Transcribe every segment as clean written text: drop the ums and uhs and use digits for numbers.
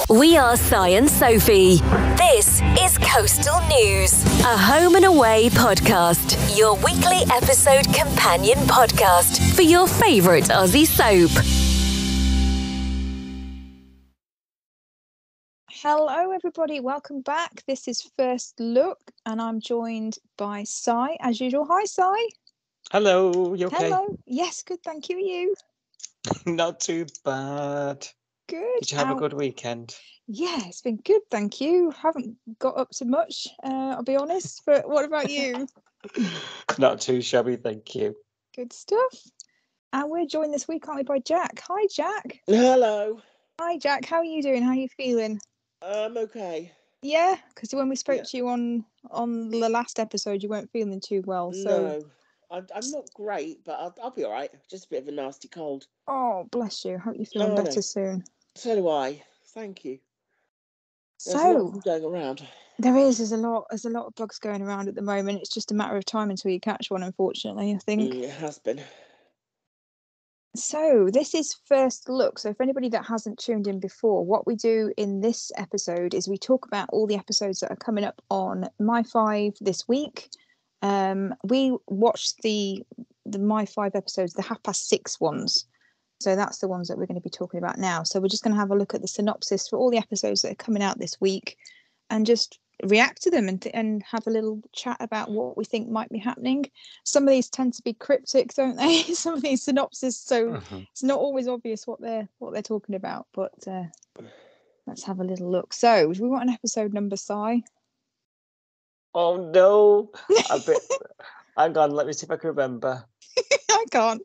We are Si and Sophie. This is Coastal News, a home and away podcast, your weekly episode companion podcast for your favourite Aussie soap. Hello everybody, welcome back. This is First Look and I'm joined by Si as usual. Hi Si. Hello, you okay? Hello. Yes, good, thank you. You? Not too bad. Good. Did you have a good weekend? Yeah, it's been good, thank you. Haven't got up to much, I'll be honest, but what about you? Not too shabby, thank you. Good stuff. And we're joined this week, aren't we, by Jack. Hi Jack. Hello. Hi Jack, how are you doing? How are you feeling? I'm okay. Yeah, because when we spoke to you on the last episode, you weren't feeling too well. So No, I'm not great, but I'll be all right. Just a bit of a nasty cold. oh, bless you. Hope you're feeling better soon. So do I. Thank you. There's a So lot of them going around. there's a lot of bugs going around at the moment. It's just a matter of time until you catch one, unfortunately, I think. It has been. So this is First Look. So if anybody that hasn't tuned in before, what we do in this episode is we talk about all the episodes that are coming up on My5 this week. We watched the My5 episodes, the 6:30 ones. So that's the ones that we're going to be talking about now. So we're just going to have a look at the synopsis for all the episodes that are coming out this week and just react to them and have a little chat about what we think might be happening. Some of these tend to be cryptic, don't they? Some of these synopses, so it's not always obvious what they're talking about, but let's have a little look. So we want an episode number, Si. Oh no! Hang on, let me see if I can remember. I can't.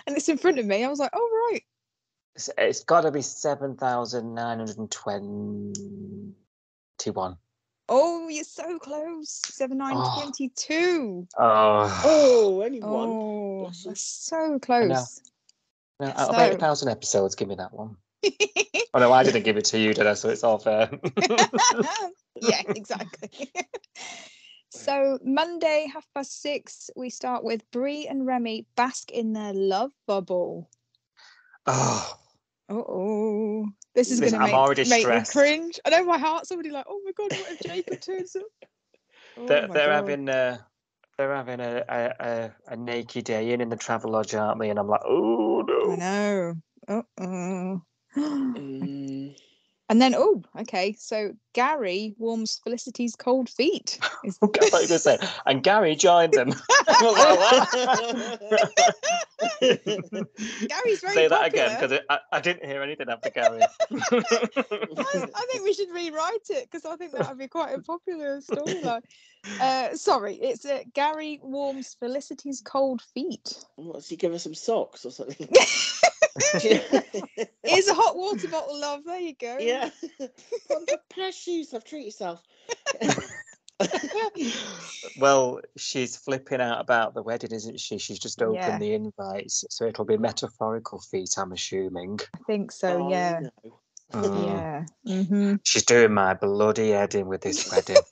And it's in front of me. I was like, oh right. It's got to be 7,921. Oh, you're so close. 7,922. Oh, only one. Oh, that's so close. No, out of 8,000 episodes, give me that one. Oh no, I didn't give it to you, did I? So it's all fair. Yeah, exactly. So Monday, 6:30, we start with Bree and Remy bask in their love bubble. Oh. This is going to make me cringe. I know my heart's already like, oh my god, what if Jacob turns up? They're having a naked day in the travel lodge, aren't they? And I'm like, oh no. I know. And then, so Gary warms Felicity's cold feet. I thought you were going to say, and Gary joined them. Gary's very say that popular. again, because I didn't hear anything after Gary. I think we should rewrite it, because I think that would be quite a popular storyline. Sorry, it's Gary warms Felicity's cold feet. What, does he give her some socks or something? Here's a hot water bottle, love. There you go. Yeah. Put on the pair of shoes, treat yourself. Well, she's flipping out about the wedding, isn't she? She's just opened the invites, so it'll be metaphorical feet, I'm assuming. I think so, yeah. No. Yeah. Mm-hmm. She's doing my bloody head in with this wedding.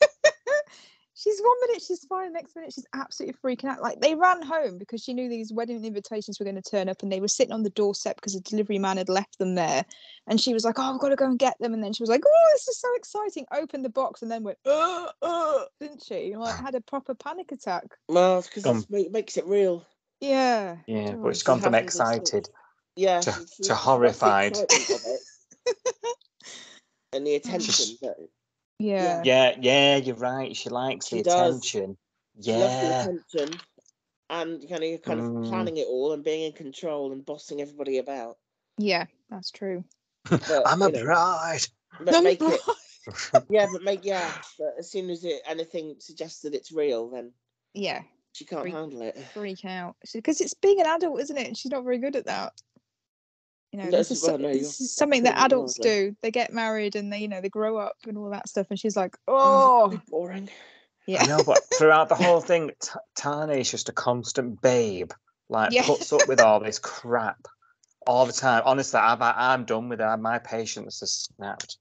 She's 1 minute, she's fine. Next minute, she's absolutely freaking out. Like, they ran home because she knew these wedding invitations were going to turn up, and they were sitting on the doorstep because the delivery man had left them there. And she was like, oh, I've got to go and get them. And then she was like, oh, this is so exciting. Opened the box and then went, didn't she? Like, had a proper panic attack. Well, it's because it makes it real. Yeah. Yeah, but it's gone from excited to horrified. And the attention. Yeah, you're right. She likes the attention. She loves the attention, and kind of planning it all and being in control and bossing everybody about. Yeah, that's true. But, I'm a bride. But make it. But as soon as anything suggests that it's real, then she can't handle it. Freak out because it's being an adult, isn't it? And she's not very good at that. This is something that adults do. They get married and they grow up and all that stuff. And she's like, oh, boring. Yeah. I know, but throughout the whole thing, Tani is just a constant babe. Puts up with all this crap all the time. Honestly, I'm done with it. My patience has snapped.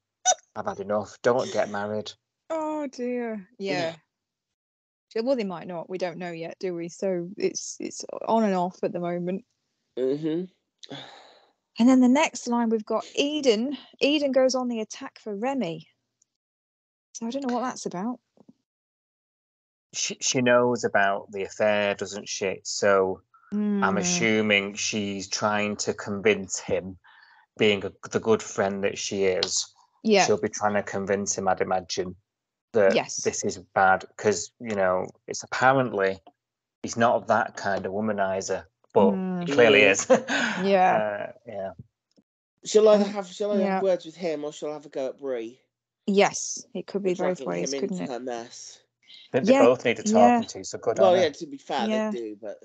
I've had enough. Don't get married. Oh dear. Yeah. Well, they might not. We don't know yet, do we? So it's on and off at the moment. Mm-hmm. And then the next line we've got Eden. Eden goes on the attack for Remy. So I don't know what that's about. She knows about the affair, doesn't she? So I'm assuming she's trying to convince him, being the good friend that she is. Yeah. She'll be trying to convince him, I'd imagine, that this is bad because, it's apparently he's not that kind of womanizer, but he clearly is. Yeah. Yeah. She'll either have words with him or she'll have a go at Bree. Yes, it could be both ways, couldn't it? Her mess. I think they both need to talking to, so good on her. Well, yeah, to be fair, they do, but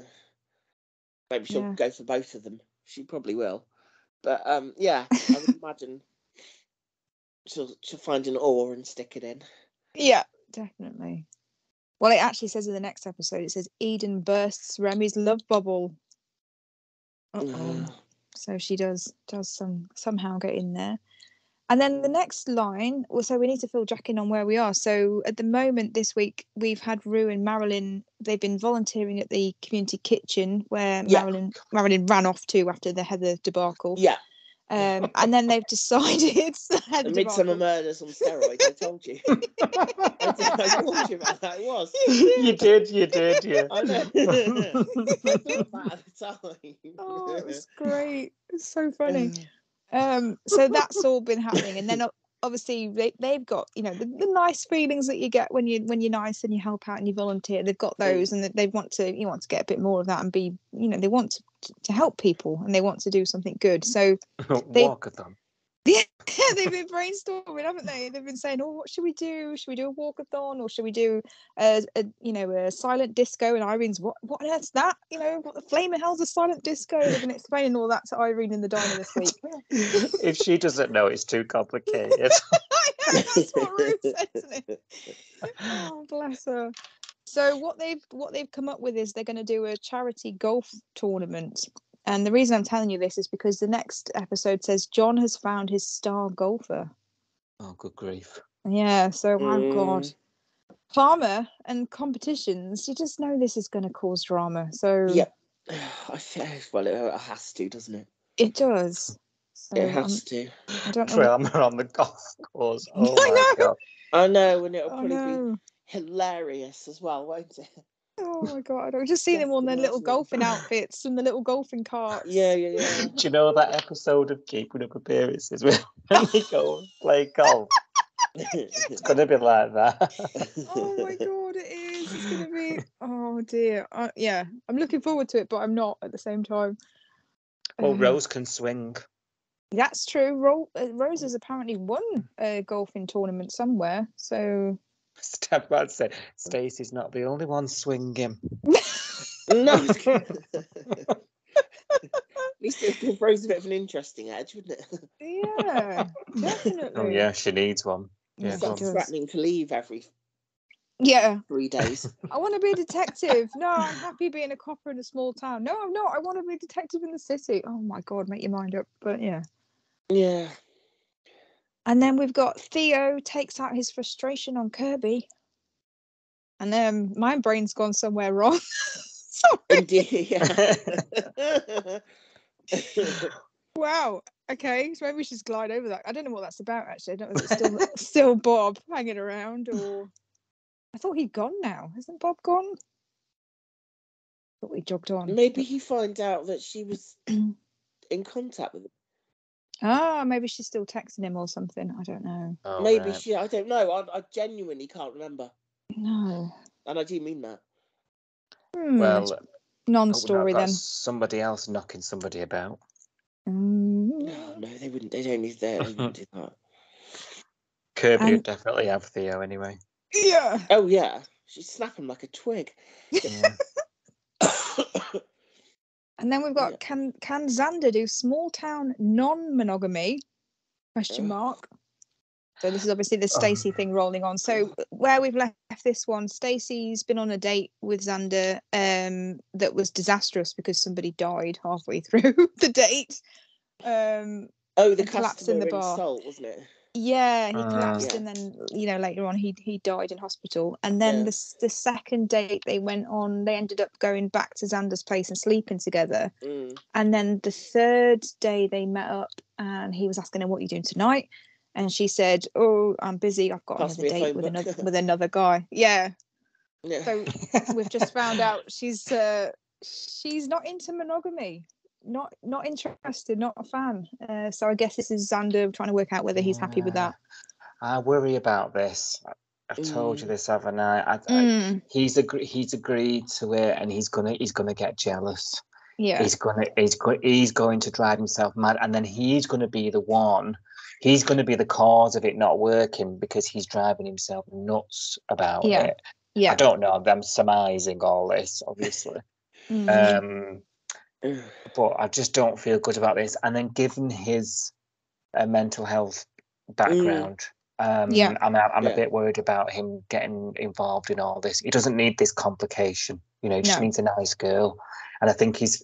maybe she'll go for both of them. She probably will. But, I would imagine she'll find an oar and stick it in. Yeah, definitely. Well, it actually says in the next episode, it says Eden bursts Remy's love bubble. So she does somehow get in there. And then the next line, so we need to fill Jack in on where we are. So at the moment this week, we've had Rue and Marilyn. They've been volunteering at the community kitchen where Marilyn ran off to after the Heather debacle. Yeah. And then they've decided the Midsummer Murders on steroids. I told you. I warned you about that. It was. You did. Yeah. I know. I thought that at the time. Oh, it was great. It's so funny. So that's all been happening, and then obviously they've got the nice feelings that you get when you're nice and you help out and you volunteer. They've got those, and they want to get a bit more of that and be they want to help people and they want to do something good. So walkathon. Yeah, they've been brainstorming, haven't they? They've been saying, what should we do? Should we do a walkathon, or should we do a silent disco? And Irene's, what on earth's that? What the flaming hell's a silent disco? They've been explaining all that to Irene in the diner this week. If she doesn't know, it's too complicated. That's what Ruth said, isn't it? Oh, bless her. So what they've come up with is they're going to do a charity golf tournament. And the reason I'm telling you this is because the next episode says John has found his star golfer. Oh, good grief. Yeah, so, oh, God. Farmer and competitions, you just know this is going to cause drama. So yeah. Well, it has to, doesn't it? It does. So it has to. I don't know. Drama on the golf course. Oh, my God. I know, and it'll probably be hilarious as well, won't it? Oh my God! I've just seen them on their little golfing outfits and the little golfing carts. Yeah. Do you know that episode of Keeping Up Appearances when they go and play golf? It's going to be like that. Oh my God, it is. It's going to be. Oh dear. Yeah, I'm looking forward to it, but I'm not at the same time. Well, Rose can swing. That's true. Rose has apparently won a golfing tournament somewhere, so. Stepdad said, Stacey's not the only one swinging. No. At least it gives Rose a bit of an interesting edge, wouldn't it? Yeah, definitely. Oh, yeah, she needs one. Yeah, stop threatening to leave every 3 days. I want to be a detective. No, I'm happy being a copper in a small town. No, I'm not. I want to be a detective in the city. Oh, my God, make your mind up. But, yeah. Yeah. And then we've got Theo takes out his frustration on Kirby. And then my brain's gone somewhere wrong. Indeed, yeah. Wow. Okay, so maybe we should just glide over that. I don't know what that's about, actually. I don't know if it's still Bob hanging around, or... I thought he'd gone now. Isn't Bob gone? I thought he jogged on. Maybe he finds out that she was in contact with him. Maybe she's still texting him or something. I don't know. Oh, maybe she. I don't know. I genuinely can't remember. No. And I do mean that. Well, non-story then. Somebody else knocking somebody about. No, they wouldn't. They don't need that. They wouldn't do that. Kirby would definitely have Theo anyway. Yeah. Oh yeah. She'd snap him like a twig. Yeah. And then we've got can Xander do small town non-monogamy? ? So this is obviously the Stacey thing rolling on. So where we've left this one, Stacey's been on a date with Xander that was disastrous because somebody died halfway through the date. The collapse in the bar. Insult, wasn't it? Yeah, he collapsed, and then later on he died in hospital. And then the second date they went on, they ended up going back to Xander's place and sleeping together. And then the third day they met up, and he was asking her, "What are you doing tonight?" And she said, "Oh, I'm busy. I've got another date with another guy." Yeah. So we've just found out she's not into monogamy. Not interested, not a fan. So I guess this is Xander trying to work out whether he's happy with that. I worry about this. I've told you this, haven't I? He's agreed to it, and he's gonna get jealous. Yeah. He's going to drive himself mad, and then he's going to be the one. He's going to be the cause of it not working because he's driving himself nuts about it. Yeah. I don't know. I'm surmising all this, obviously. But I just don't feel good about this. And then given his mental health background, I'm a bit worried about him getting involved in all this. He doesn't need this complication. He just needs a nice girl. And I think he's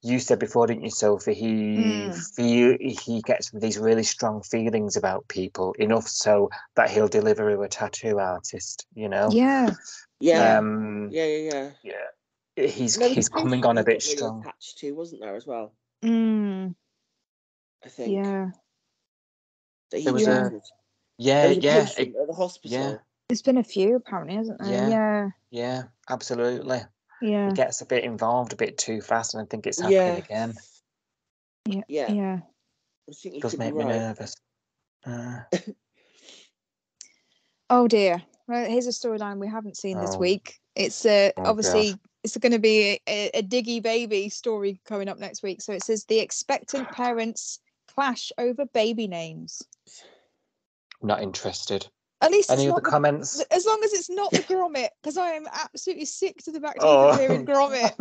you said before, didn't you, Sophie? He gets these really strong feelings about people, enough so that he'll deliver to a tattoo artist, Yeah. He's coming on a bit strong. Attached to, wasn't there, as well? I think. Yeah. There was a patient at the hospital. Yeah. There's been a few, apparently, hasn't there? Yeah, absolutely. Yeah. He gets a bit involved a bit too fast, and I think it's happening again. Yeah. It does make me nervous. Oh dear. Well, here's a storyline we haven't seen this week. It's obviously God. It's going to be a Diggy baby story coming up next week. So it says the expectant parents clash over baby names. Not interested. At least any other comments? As long as it's not the Grommet, because I am absolutely sick to the back teeth of hearing Grommet.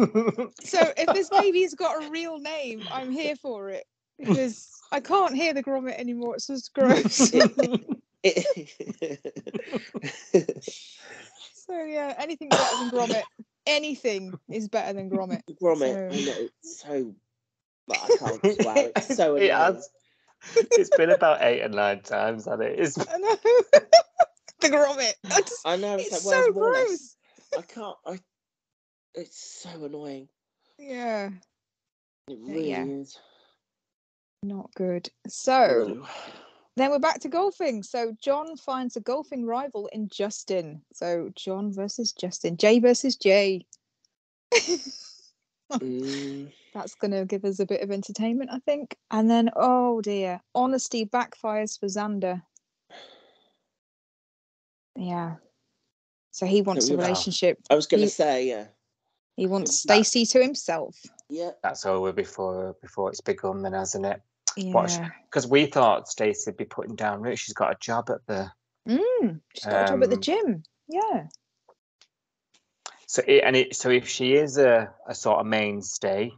So if this baby's got a real name, I'm here for it, because I can't hear the Grommet anymore. It's just gross. So yeah, anything better than Grommet. Anything is better than Grommet. Grommet, it's so. But I can't swear. It's so annoying. It's been about 8 or 9 times, hasn't it? I know. The Grommet. I know. It's so gross. I can't. It's so annoying. Yeah. It really is. Not good. So then we're back to golfing. So John finds a golfing rival in Justin. So John versus Justin. Jay versus Jay. That's going to give us a bit of entertainment, I think. And then, oh dear, honesty backfires for Xander. Yeah. So he wants a relationship. I was going to say, yeah. He wants Stacey to himself. Yeah. That's over before it's begun then, hasn't it? Yeah. Because we thought Stacey would be putting down roots. She's got a job at the... she's got a job at the gym. Yeah. So if she is a sort of mainstay,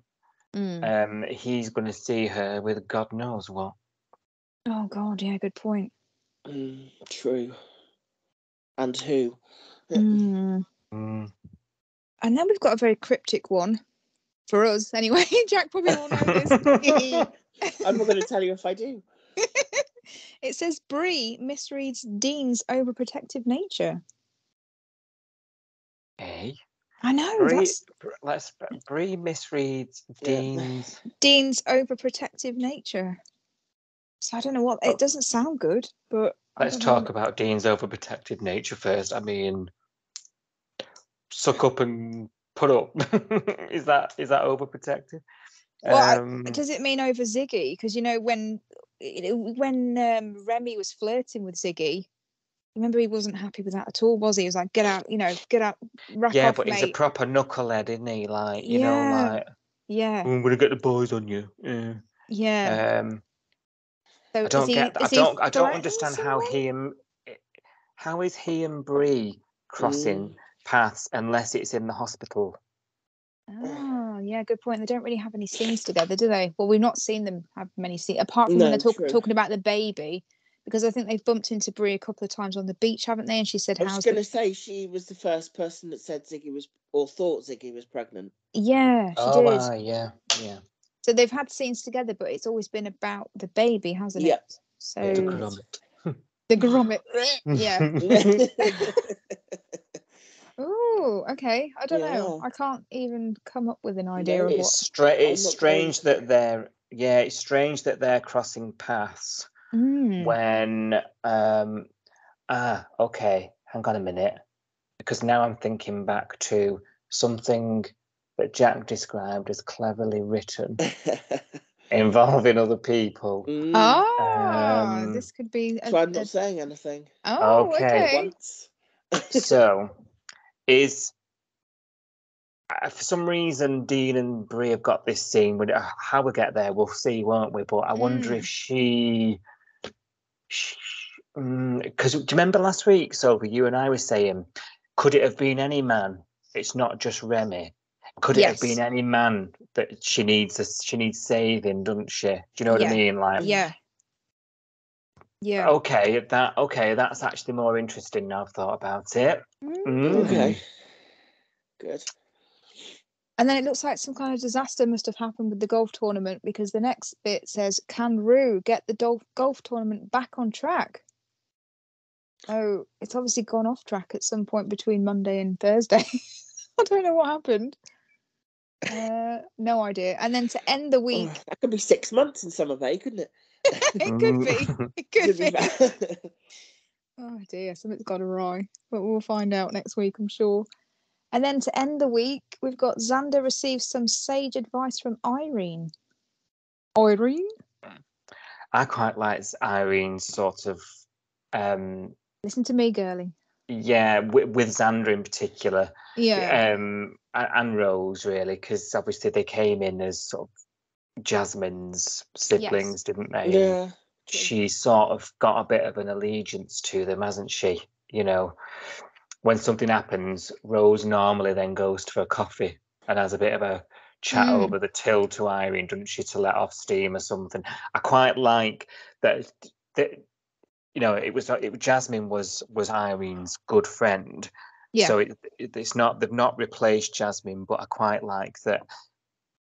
he's going to see her with God knows what. Oh God, yeah, good point. True. And who? And then we've got a very cryptic one for us, anyway. Jack probably won't know this. I'm not going to tell you if I do. It says Bree misreads Dean's overprotective nature. I know. Bree misreads Dean's overprotective nature. So I don't know what it doesn't sound good, but let's talk about Dean's overprotective nature first. I mean, suck up and put up. Is that overprotective? Well, does it mean over Ziggy? Because when Remy was flirting with Ziggy. Remember, he wasn't happy with that at all, was he? He was like, get out, rack off, but mate. He's a proper knucklehead, isn't he? Like, yeah. I'm going to get the boys on you. Yeah. So I don't understand how is he and Bree crossing paths unless it's in the hospital. Oh, yeah, good point. They don't really have any scenes together, do they? Well, we've not seen them have many scenes, apart from when they're talking about the baby. Because I think they've bumped into Bree a couple of times on the beach, haven't they? And she said, I was going to say she was the first person that said Ziggy was, or thought Ziggy was pregnant. Yeah, she did. Yeah. So they've had scenes together, but it's always been about the baby, hasn't it? So The grommet. Yeah. Oh, okay. I don't know. I can't even come up with an idea of it's strange that they're crossing paths when okay, hang on a minute, because now I'm thinking back to something that Jack described as cleverly written involving other people. This could be so I'm not saying anything. Oh, okay. So for some reason Dean and Brie have got this scene. How we get there, we'll see, won't we? But I wonder if because do you remember last week, Sophie, you and I were saying, could it have been any man? It's not just Remy. Could it have been any man that she needs saving, doesn't she? Do you know what I mean? Like, yeah. Okay, that's actually more interesting now I've thought about it. Okay, good. And then it looks like some kind of disaster must have happened with the golf tournament, because the next bit says, can Rue get the golf tournament back on track? Oh, it's obviously gone off track at some point between Monday and Thursday. I don't know what happened. No idea. And then to end the week... that could be 6 months in Summer Bay, couldn't it? It could be. It could be. Oh dear, something's gone awry. But we'll find out next week, I'm sure. And then to end the week, we've got Xander receives some sage advice from Irene. Irene? I quite like Irene's sort of... listen to me, girlie. Yeah, with Xander in particular. Yeah. And Rose, really, because obviously they came in as sort of Jasmine's siblings, didn't they? Yeah. She sort of got a bit of an allegiance to them, hasn't she? You know, when something happens, Rose normally then goes for a coffee and has a bit of a chat over the till to Irene, doesn't she, to let off steam or something. I quite like that. You know, Jasmine was Irene's good friend. Yeah. So it's not, they've not replaced Jasmine, but I quite like that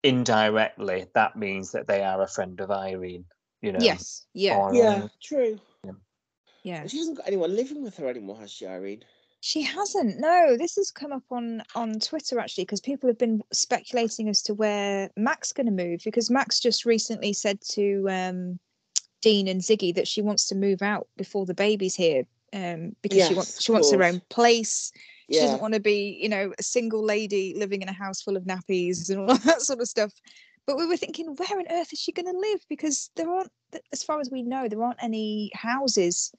indirectly that means that they are a friend of Irene. You know. Yes. Yeah. Yeah. True. Yeah. She hasn't got anyone living with her anymore, has she, Irene? She hasn't. No, this has come up on Twitter actually, because people have been speculating as to where Mac's going to move, because Max just recently said to Dean and Ziggy that she wants to move out before the baby's here, because she wants her own place. She doesn't want to be, you know, a single lady living in a house full of nappies and all that sort of stuff. But we were thinking, where on earth is she going to live? Because there aren't, as far as we know, there aren't any houses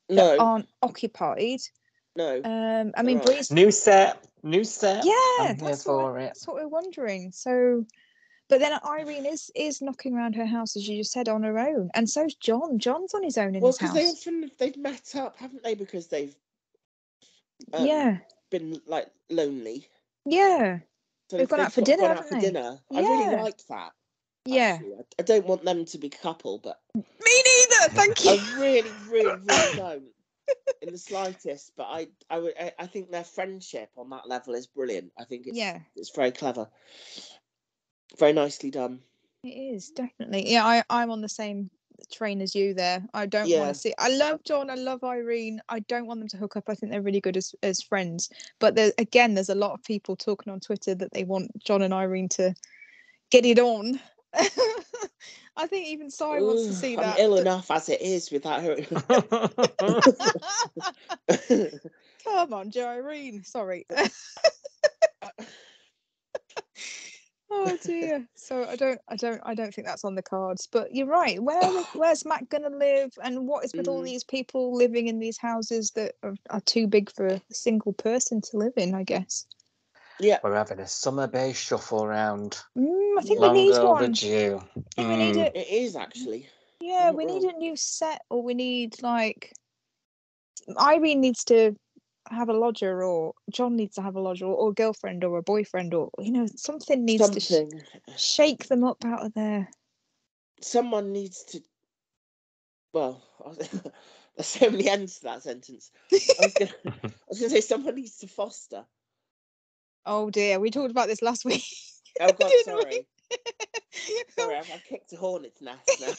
that aren't occupied. No. I mean, Bree's new set. Yeah, I'm here for it. That's what we're wondering. So, but then Irene is knocking around her house, as you just said, on her own, and so's John. John's on his own in his house. Well, because they've met up, haven't they? Because they've been like lonely. Yeah. So they've gone out for dinner, haven't they? Yeah. I really liked that. Yeah. Actually. I don't want them to be a couple, but me neither. Thank you. I really, really, really don't. In the slightest, but I think their friendship on that level is brilliant. I think it's very clever, very nicely done. It is definitely. Yeah, I'm on the same train as you there. I don't want to see. I love John. I love Irene. I don't want them to hook up. I think they're really good as friends. But there's a lot of people talking on Twitter that they want John and Irene to get it on. I think even Si wants to see that. I'm ill enough as it is without her. Come on, Jo Irene. Sorry. Oh dear. So I don't think that's on the cards. But you're right. Where's Mac gonna live? And what is with all these people living in these houses that are too big for a single person to live in, I guess. Yeah. We're having a Summer Bay shuffle round. I think we need overdue. one. We need it. It is actually. Yeah, we need a new set, or we need Irene needs to have a lodger, or John needs to have a lodger, or a girlfriend, or a boyfriend, or something needs to shake them up out of there. Someone needs to. Well, there's so many ends to that sentence. I was going to say someone needs to foster. Oh dear, we talked about this last week. Oh God, sorry. Sorry, I've kicked a hornet's nest now.